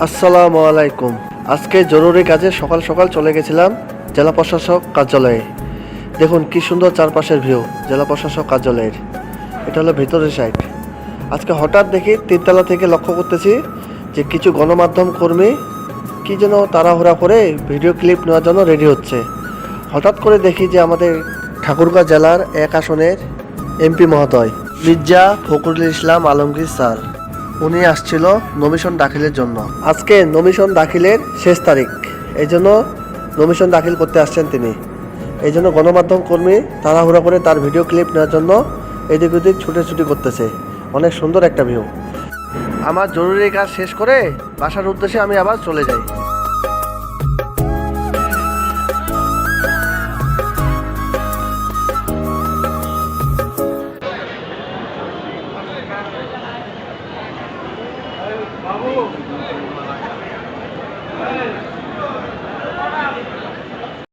আসসালামু আলাইকুম। আজকে জরুরি কাজে সকাল সকাল চলে গেছিলাম জেলা প্রশাসক কার্যালয়ে। দেখুন কি সুন্দর চারপাশের ভিউ জেলা প্রশাসক কার্যালয়ের। এটা হলো ভেতরের সাইড। আজকে হঠাৎ দেখি তিনতলা থেকে লক্ষ্য করতেছি যে কিছু গণমাধ্যম কর্মী কি যেন তাড়াহুড়া করে ভিডিও ক্লিপ নেওয়ার জন্য রেডি হচ্ছে। হঠাৎ করে দেখি যে আমাদের ঠাকুরগাঁও জেলার 1 আসনের এমপি মহোদয় মির্জা ফখরুল ইসলাম আলমগীর স্যার, উনি আসছিল নমিশন দাখিলের জন্য। আজকে নমিশন দাখিলের শেষ তারিখ, এই জন্য নমিশন দাখিল করতে আসছেন তিনি। এই জন্য গণমাধ্যম কর্মী তাড়াহুড়া করে তার ভিডিও ক্লিপ নেওয়ার জন্য এদিক ওদিক ছুটেছুটি করতেছে। অনেক সুন্দর একটা ভিউ। আমার জরুরি কাজ শেষ করে বাসার উদ্দেশ্যে আমি আবার চলে যাই।